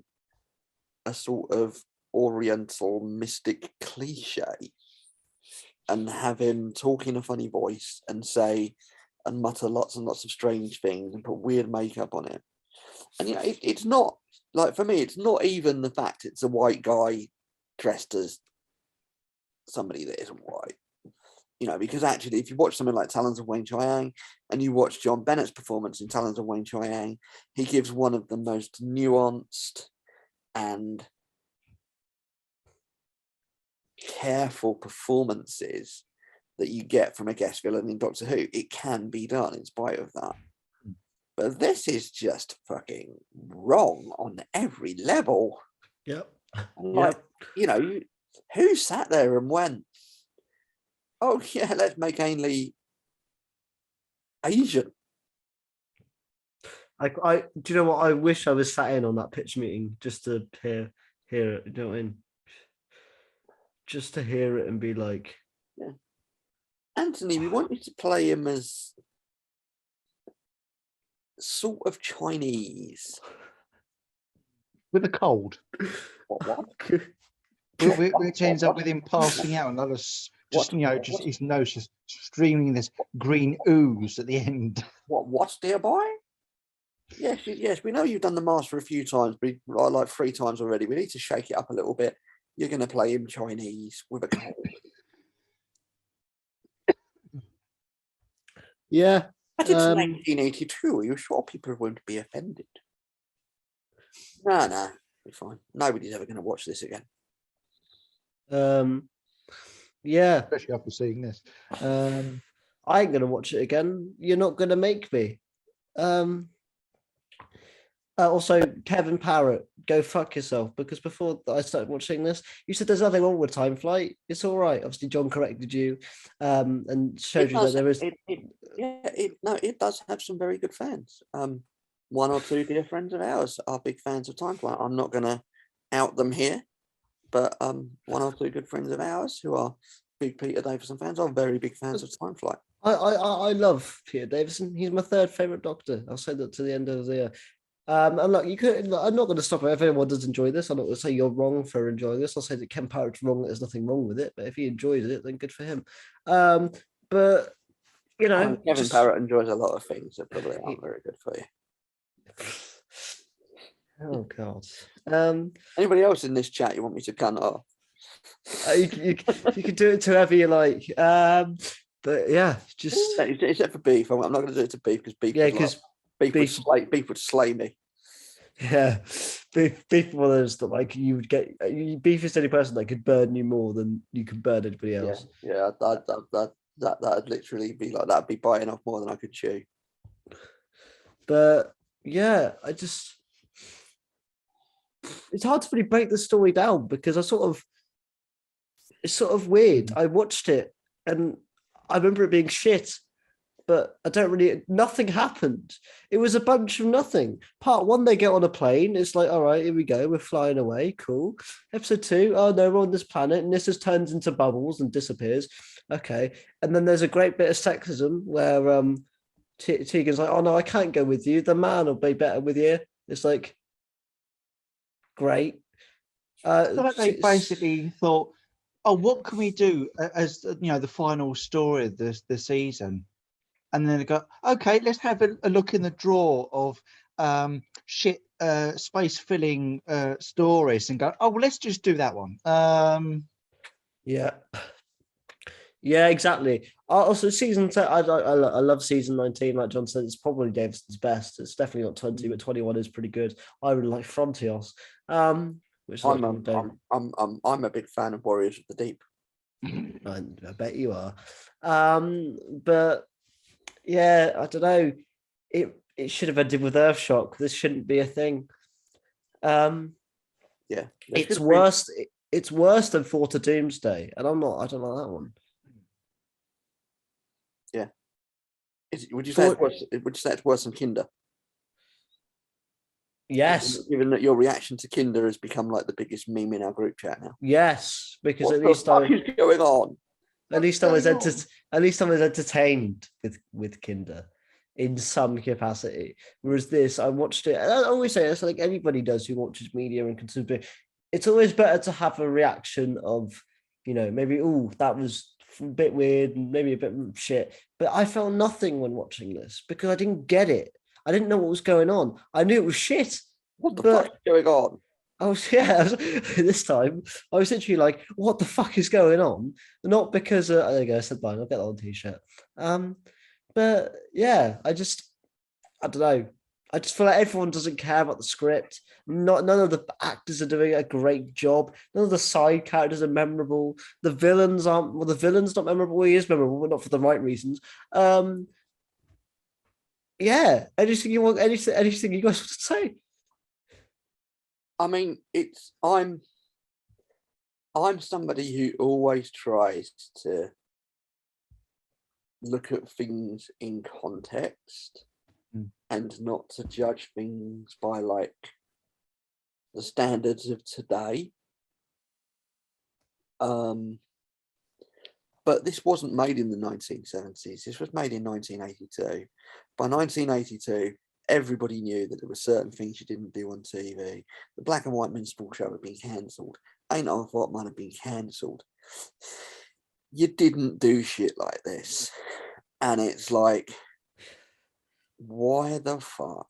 a sort of Oriental mystic cliche and have him talk in a funny voice and say and mutter lots and lots of strange things and put weird makeup on it. And, you know, it's not, like, for me, it's not even the fact it's a white guy dressed as somebody that isn't white. You know, because actually, if you watch something like Talons of Weng-Chiang and you watch John Bennett's performance in Talons of Weng-Chiang, he gives one of the most nuanced and careful performances that you get from a guest villain in Doctor Who. It can be done in spite of that. But this is just fucking wrong on every level. Yep. Like, you know, who sat there and went, oh yeah, let's make Ainley Asian. I do you know what? I wish I was sat in on that pitch meeting just to hear it. You know what I mean? Just to hear it and be like, yeah. Anthony, we want you to play him as sort of Chinese with a cold. What? Which ends up with him passing out and others. Just his nose just streaming this green ooze at the end. What, dear boy? Yes, we know you've done the Master a few times, but like 3 times already. We need to shake it up a little bit. you're going to play him Chinese with a cold. Yeah. But it's 1982. Are you sure people won't be offended? No, be fine. Nobody's ever going to watch this again. Yeah. Especially after seeing this. I ain't gonna watch it again. You're not gonna make me. Also, Kevin Parrott, go fuck yourself. Because before I started watching this, you said there's nothing wrong with Time Flight. It's all right. Obviously, John corrected you, and showed you that there is. It does have some very good fans. One or two dear friends of ours are big fans of Time Flight. I'm not gonna out them here, but one or two good friends of ours who are big Peter Davison fans are very big fans of Time Flight. I love Peter Davison. He's my third favorite Doctor. I'll say that to the end of the year. And look, I'm not going to stop it if anyone does enjoy this. I'm not going to say you're wrong for enjoying this. I'll say that Ken Parrott's wrong. There's nothing wrong with it. But if he enjoys it, then good for him. But Kevin Parrott enjoys a lot of things that probably aren't very good for you. Oh God. Anybody else in this chat you want me to gun off? You can do it to whoever you like. But yeah, just except for Beef. I'm not going to do it to Beef because Beef. Yeah, because Beef would slay me. Yeah, Beef one of those that like you would get. Beef is the only person that could burn you more than you can burn anybody else. Yeah, that'd literally be like that'd be biting off more than I could chew. But yeah, it's hard to really break the story down because it's sort of weird. I watched it and I remember it being shit, but nothing happened. It was a bunch of nothing. Part 1, they get on a plane. It's like, all right, here we go. We're flying away. Cool. Episode 2, oh no, we're on this planet and this just turns into bubbles and disappears. Okay. And then there's a great bit of sexism where Tegan's like, oh no, I can't go with you. The man will be better with you. It's like, great. So they basically thought, oh, what can we do as the final story of the season? And then they go, okay, let's have a look in the drawer of space filling stories and go, oh, well, let's just do that one. Yeah, exactly. Also, season 10, I love season 19. Like John said, it's probably Davison's best. It's definitely not 20, but 21 is pretty good. I really like Frontios. Which I'm a big fan of Warriors of the Deep. I bet you are. But yeah, I don't know. It should have ended with Earthshock. This shouldn't be a thing. Yeah, it's worse. It's worse than Fort of Doomsday, and I don't like that one. Yeah. Would you say it's worse than Kinder? Yes. Given that your reaction to Kinder has become like the biggest meme in our group chat now. Yes, because what is going on? At least I was entertained with Kinder in some capacity. Whereas this, I watched it, and I always say this, like everybody does who watches media and consumes it. It's always better to have a reaction of, maybe, oh, that was a bit weird and maybe a bit shit. But I felt nothing when watching this because I didn't get it. I didn't know what was going on. I knew it was shit. What the fuck is going on? This time I was literally like, what the fuck is going on? Not because there you go, I said mine, I'll get that on t-shirt. But yeah, I don't know. I just feel like everyone doesn't care about the script. None of the actors are doing a great job. None of the side characters are memorable. The villains aren't. Well, the villain's not memorable. He is memorable, but not for the right reasons. Yeah. Anything you want? Anything you guys want to say? I mean, I'm somebody who always tries to look at things in context and not to judge things by like the standards of today. But this wasn't made in the 1970s. This was made in 1982. By 1982, everybody knew that there were certain things you didn't do on TV. The Black and White Minstrel Show had been cancelled. Ain't I Thought might have been cancelled. You didn't do shit like this. And it's like, why the fuck?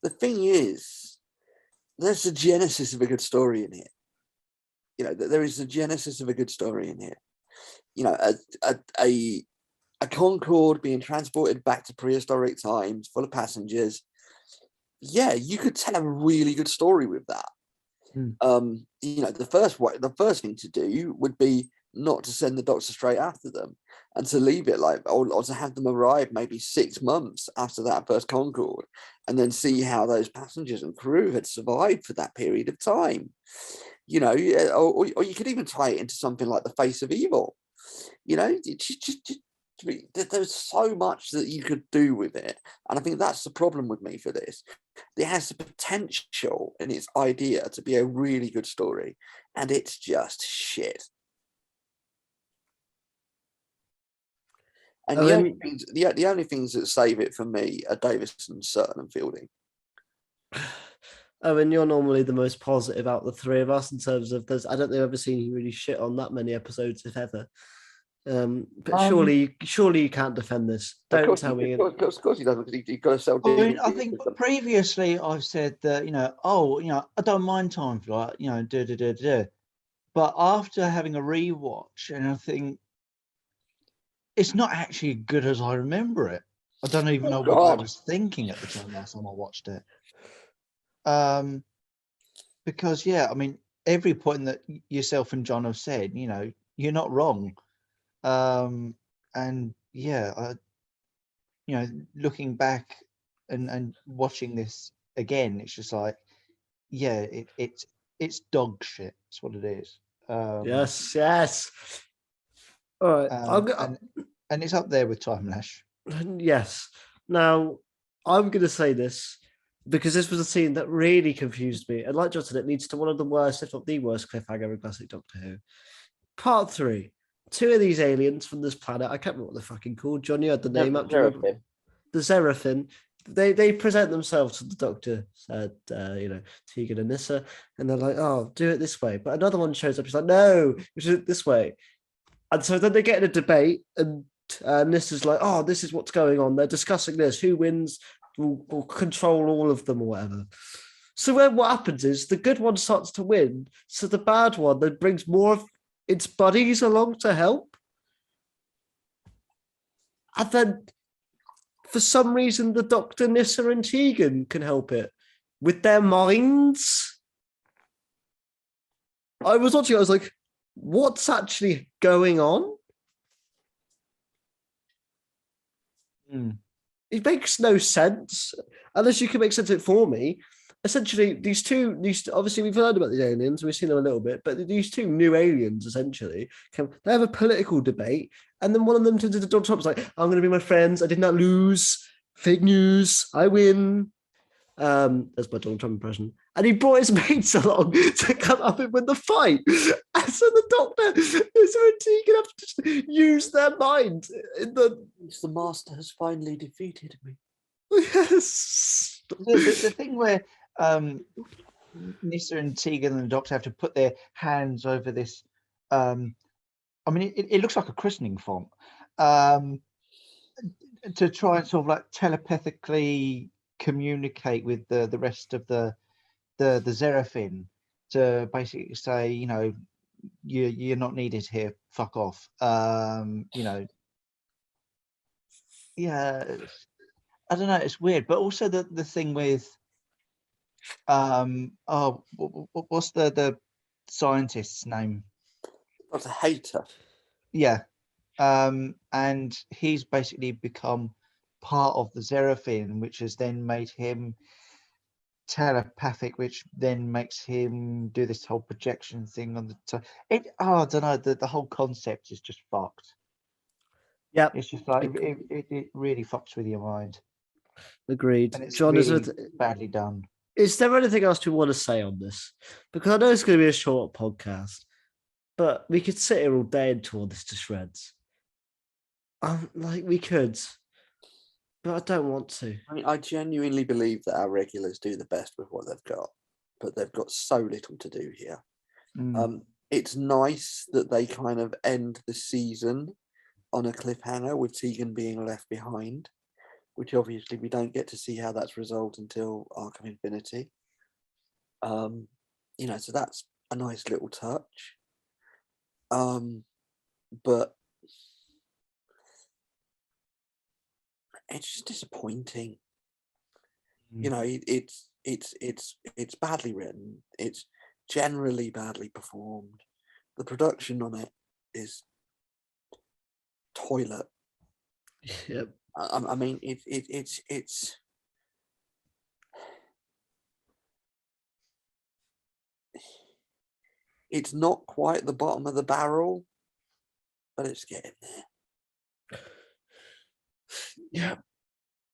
the thing is, there's a genesis of a good story in here. You know, there is a genesis of a good story in here. You know, a Concorde being transported back to prehistoric times, full of passengers. Yeah, you could tell a really good story with that. You know, the first thing to do would be not to send the Doctor straight after them, and to leave it like, or to have them arrive maybe 6 months after that first Concorde, and then see how those passengers and crew had survived for that period of time. You know, or you could even tie it into something like the Face of Evil. You know, there's so much that you could do with it, and I think that's the problem with me for this. It has the potential in its idea to be a really good story, and it's just shit. And the only things that save it for me are Davison, Sutton, and Fielding. Owen, you're normally the most positive out the three of us in terms of I don't think I've ever seen you really shit on that many episodes, if ever. But surely you can't defend this. Don't tell me. Of course he doesn't, because you've got to sell. I mean, I think previously I've said that, I don't mind time flight, but after having a rewatch, and I think it's not actually as good as I remember it. I don't even know what I was thinking at the time last time I watched it. Because I mean, every point that yourself and John have said, you're not wrong. And looking back and watching this again, it's just like, it's dog shit. That's what it is. Yes. All right. And it's up there with Time Lash. Yes. Now, I'm going to say this because this was a scene that really confused me. And like John said, it leads to one of the worst, if not the worst, cliffhanger in classic Doctor Who. Part 3. 2 of these aliens from this planet, I can't remember what they're fucking called. John, you had the name up. The Zerafin. They present themselves to the Doctor, said, Tegan and Nyssa, and they're like, oh, do it this way. But another one shows up. He's like, no, you should do it this way. And so then they get in a debate, and Nyssa's like, oh, this is what's going on. They're discussing this. Who wins will control all of them or whatever. So then what happens is the good one starts to win. So the bad one then brings more of its buddies along to help. And then for some reason, the Doctor, Nyssa, and Tegan can help it with their minds. I was watching, I was like, what's actually going on? It makes no sense unless you can make sense of it for me. Essentially, these obviously we've heard about the aliens, we've seen them a little bit, but these 2 new aliens essentially they have a political debate, and then one of them turns into Donald Trump's like, I'm going to be my friends. I did not lose. Fake news. I win. That's my Donald Trump impression. And he brought his mates along to come up and win the fight. And so the Doctor is Tegan have to just use their mind. The master has finally defeated me. Yes. The thing where Nyssa and Tegan and the Doctor have to put their hands over this. I mean, it looks like a christening font. To try and sort of like telepathically communicate with the rest of the Zerafin, to basically say, you're not needed here. Fuck off. I don't know. It's weird, but also the thing with what's the scientist's name? That's a hater. Yeah. And he's basically become part of the Zerafin, which has then made him telepathic, which then makes him do this whole projection thing on the I don't know, the whole concept is just fucked. Yeah, it's just like it really fucks with your mind. Agreed. And it's John, really badly done. Is there anything else you want to say on this? Because I know it's going to be a short podcast, but we could sit here all day and tore this to shreds. We could, but I don't want to. I mean, I genuinely believe that our regulars do the best with what they've got, but they've got so little to do here. It's nice that they kind of end the season on a cliffhanger with Tegan being left behind. which obviously we don't get to see how that's resolved until Arc of Infinity. So that's a nice little touch. But it's just disappointing. It's badly written. It's generally badly performed. The production on it is toilet. Yep. I mean, it's not quite the bottom of the barrel, but it's getting there. Yeah.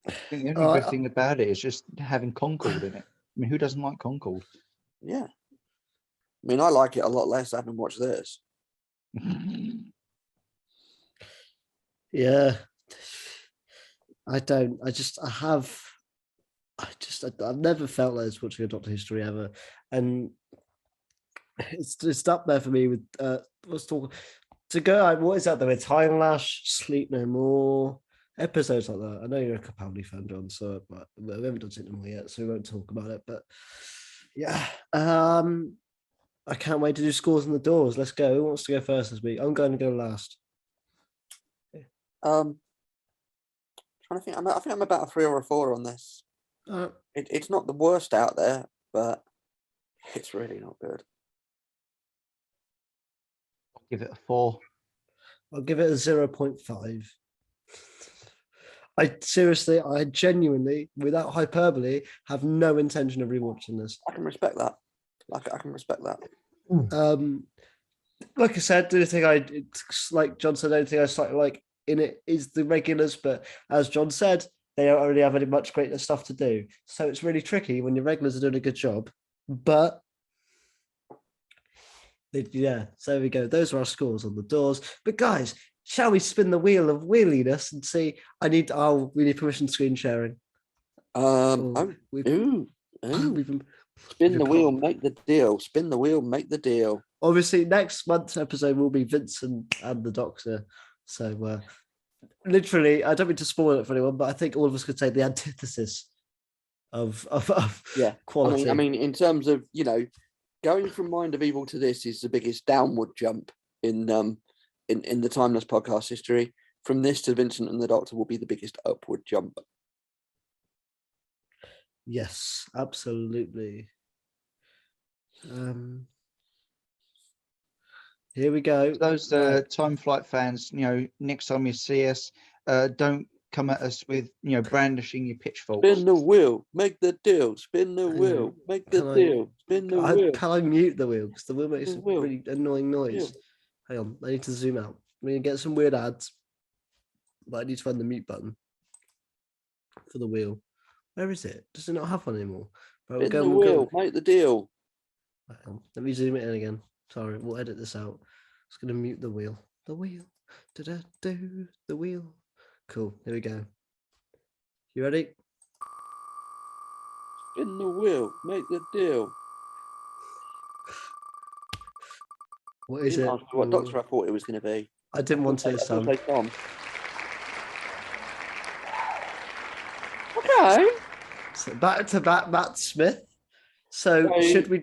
I think the only good thing about it is just having Concord in it. I mean, who doesn't like Concord? Yeah. I mean, I like it a lot less having watched this. Yeah. I've never felt like I was watching a Doctor Who story ever. And it's up there for me with let's talk to go. What is that there with Time Lash, Sleep No More, episodes like that? I know you're a Capaldi fan, John, so but we haven't done Sleep No More yet, so we won't talk about it. But yeah, I can't wait to do scores on the doors. Let's go. Who wants to go first this week? I'm going to go last. Trying to think. I think I'm about a 3 or a 4 on this. It's not the worst out there, but it's really not good. I'll give it a 4. I'll give it a 0.5. I genuinely, without hyperbole, have no intention of rewatching this. I can respect that. I can respect that. Like I said, the only thing like John said, the only thing I slightly like in it is the regulars, but as John said, they don't really have any much greater stuff to do. So it's really tricky when your regulars are doing a good job. But yeah, so there we go. Those are our scores on the doors. But guys, shall we spin the wheel of wheeliness and see? We need permission screen sharing. Spin the wheel, make the deal. Spin the wheel, make the deal. Obviously, next month's episode will be Vincent and the Doctor. So, literally, I don't mean to spoil it for anyone, but I think all of us could say the antithesis of quality. I mean, in terms of going from Mind of Evil to this is the biggest downward jump in the Timeless podcast history. From this to Vincent and the Doctor will be the biggest upward jump. Yes, absolutely. Here we go. Those Time Flight fans, next time you see us, don't come at us with brandishing your pitchforks. Spin the wheel, make the deal. Spin the wheel, make the deal. Spin the wheel. Can I mute the wheel? Because the wheel makes a really annoying noise. Hang on, I need to zoom out. I'm going to get some weird ads, but I need to find the mute button for the wheel. Where is it? Does it not have one anymore? Right, spin the wheel, make the deal. Let me zoom it in again. Sorry, we'll edit this out. It's going to mute the wheel. The wheel. Da-da-do. The wheel. Cool. Here we go. You ready? Spin the wheel. Make the deal. What is it? What Doctor I thought it was going to be. I didn't want to this time. Okay. So back to back Matt Smith. So should we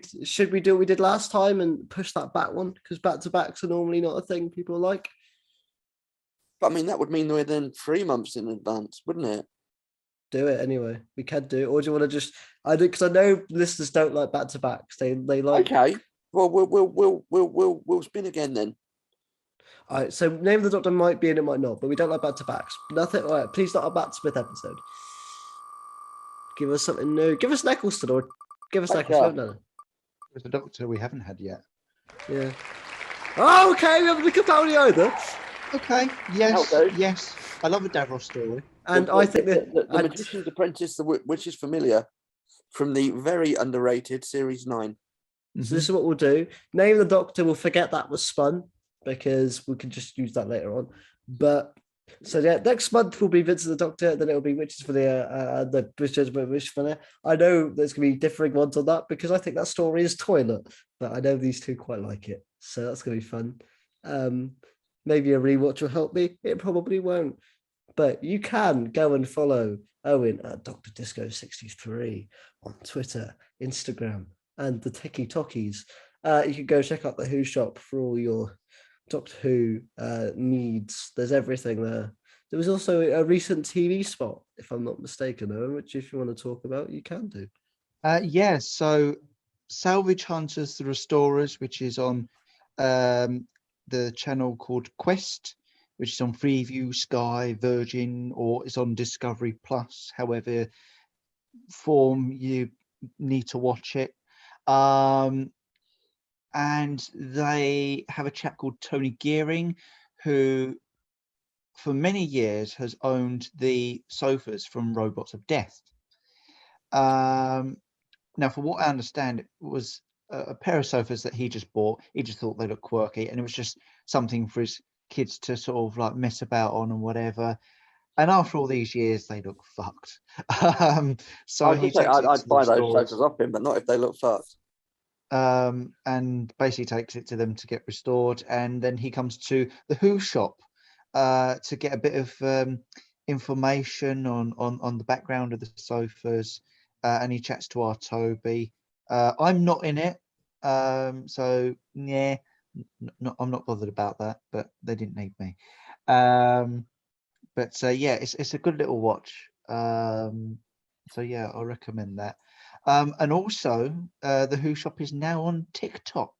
do what we did last time and push that back one? Because back to backs are normally not a thing people like. But I mean, that would mean we're then 3 months in advance, wouldn't it? Do it anyway. We can do it. Or do you want to just? I do because I know listeners don't like back to backs. They like. Okay. Well, we'll spin again then. All right. So Name of the Doctor might be and it might not, but we don't like back to backs. Nothing. All right. Please not a Matt Smith episode. Give us something new. Give us Eccleston or give us Eccleston. No. There's a Doctor we haven't had yet. Yeah. Oh, okay. We haven't looked at either. Okay. Yes. Yes. I love a Davros story. And I think the Magician's Apprentice, which is familiar from the very underrated Series 9. So this is what we'll do. Name of the Doctor. We'll forget that was spun because we can just use that later on. But so yeah, next month will be Vincent the Doctor. Then it will be Witches for the Witches for the. I know there's going to be differing ones on that because I think that story is toilet, but I know these two quite like it, so that's going to be fun. Maybe a rewatch will help me. It probably won't. But you can go and follow Owen at Dr. Disco 63 on Twitter, Instagram, and the Tiki Talkies. You can go check out the Who shop for all your Doctor Who needs. There's everything there. There was also a recent TV spot, if I'm not mistaken, Owen, which if you want to talk about, you can do. So Salvage Hunters, the Restorers, which is on the channel called Quest, which is on Freeview, Sky, Virgin, or it's on Discovery Plus, however form you need to watch it. And they have a chap called Tony Gearing, who for many years has owned the sofas from Robots of Death. Now, for what I understand, it was a pair of sofas that he just bought. He just thought they looked quirky, and it was just something for his kids to sort of like mess about on and whatever. And after all these years, they look fucked. So I'd buy those sofas off him, but not if they look fucked. And basically takes it to them to get restored, and then he comes to the Who shop to get a bit of information on the background of the sofas, and he chats to our Toby. I'm not in it, so yeah, I'm not bothered about that, but they didn't need me. But yeah, it's a good little watch. So yeah, I recommend that. And also, the Who shop is now on TikTok.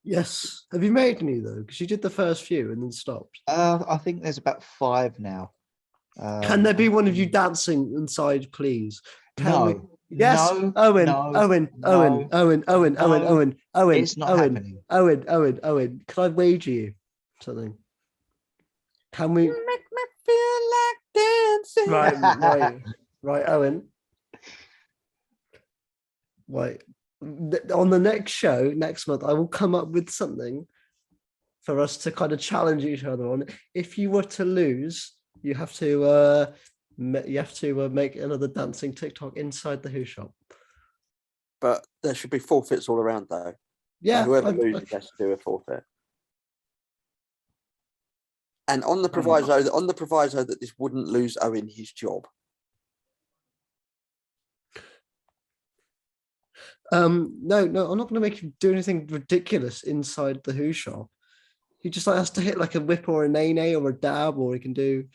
Yes. Have you made any though? Because you did the first few and then stopped. I think there's about 5 now. Can there be one of you dancing inside, please? No. Yes, no, Owen, no, Owen, no, Owen. it's not happening. Owen. Can I wager you something? Can we? Make me feel like dancing. Right, Owen. Right. On the next show next month, I will come up with something for us to kind of challenge each other on. If you were to lose, you have to make another dancing TikTok inside the Who shop. But there should be forfeits all around, though. Yeah, so whoever loses has to do a forfeit. And on the proviso that this wouldn't lose Owen his job. No, I'm not going to make him do anything ridiculous inside the Who shop. He just has to hit like a whip or a nay or a dab, or he can do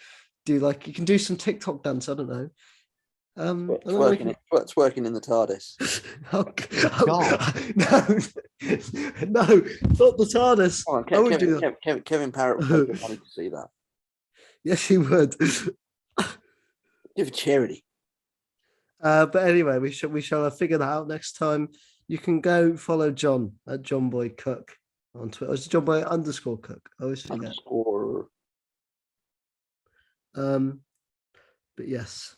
some TikTok dance. I don't know. It's working in the TARDIS. No, not the TARDIS. Oh, Kevin Parrott would be happy to see that. Yes, he would. Give a charity. But anyway, we shall figure that out next time. You can go follow John at John Boy Cook on Twitter. It's John Boy _Cook. I always forget. But yes,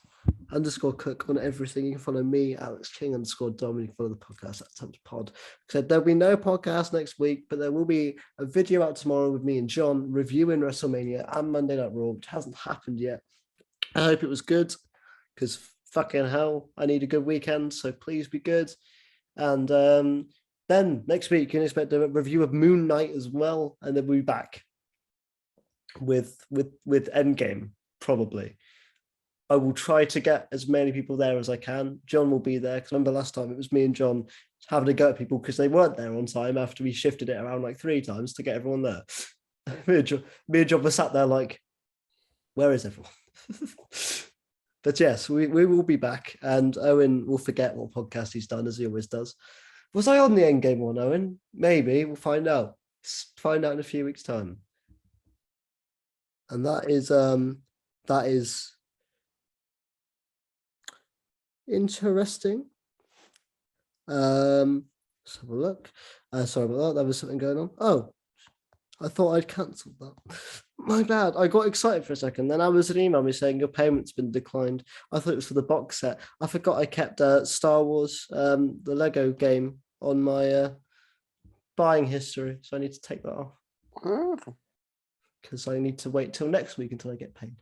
_Cook on everything. You can follow me, Alex King _Dom. You can follow the podcast at Tubs Pod. So there'll be no podcast next week, but there will be a video out tomorrow with me and John reviewing WrestleMania and Monday Night Raw, which hasn't happened yet. I hope it was good, because fucking hell, I need a good weekend, so please be good. And then next week you can expect a review of Moon Knight as well, and then we'll be back with Endgame, probably. I will try to get as many people there as I can. John will be there, because remember last time it was me and John having a go at people because they weren't there on time after we shifted it around like 3 times to get everyone there. me and John were sat there like, where is everyone? But yes, we will be back, and Owen will forget what podcast he's done, as he always does. Was I on the Endgame one, Owen? Maybe. We'll find out. Find out in a few weeks' time. And that is interesting. Let's have a look. Sorry about that. There was something going on. Oh, I thought I'd cancelled that. My bad. I got excited for a second. Then I was an email me saying your payment's been declined. I thought it was for the box set. I forgot I kept Star Wars, the Lego game, on my buying history. So I need to take that off. Because I need to wait till next week until I get paid.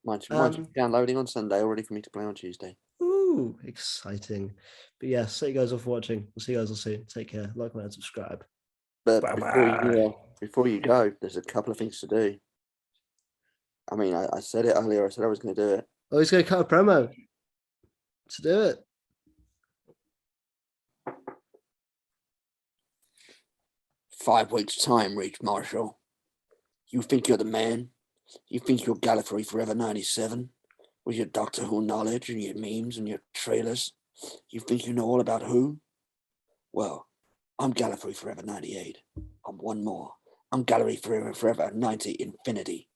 Mine's downloading on Sunday, all ready for me to play on Tuesday. Ooh, exciting. But yeah, thank you guys all for watching. We'll see you guys all soon. Take care. Like, comment, and subscribe. But before you go, there's a couple of things to do. I mean, I said it earlier. I said I was going to do it. Oh, he's going to cut a promo to do it. "5 weeks' time, Reach Marshall. You think you're the man? You think you're Gallifrey Forever 97? With your Doctor Who knowledge and your memes and your trailers? You think you know all about who? Well, I'm Gallifrey Forever 98. I'm one more. I'm Gallifrey Forever 90 Infinity.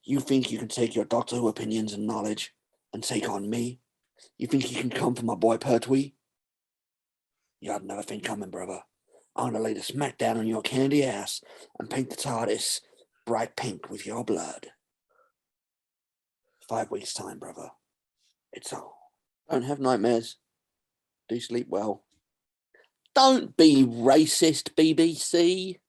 You think you can take your Doctor Who opinions and knowledge and take on me? You think you can come for my boy Pertwee? You had another thing coming, brother. I'm gonna lay the smack down on your candy ass and paint the TARDIS bright pink with your blood. 5 weeks' time, brother. It's all. Don't have nightmares. Do sleep well. Don't be racist, BBC.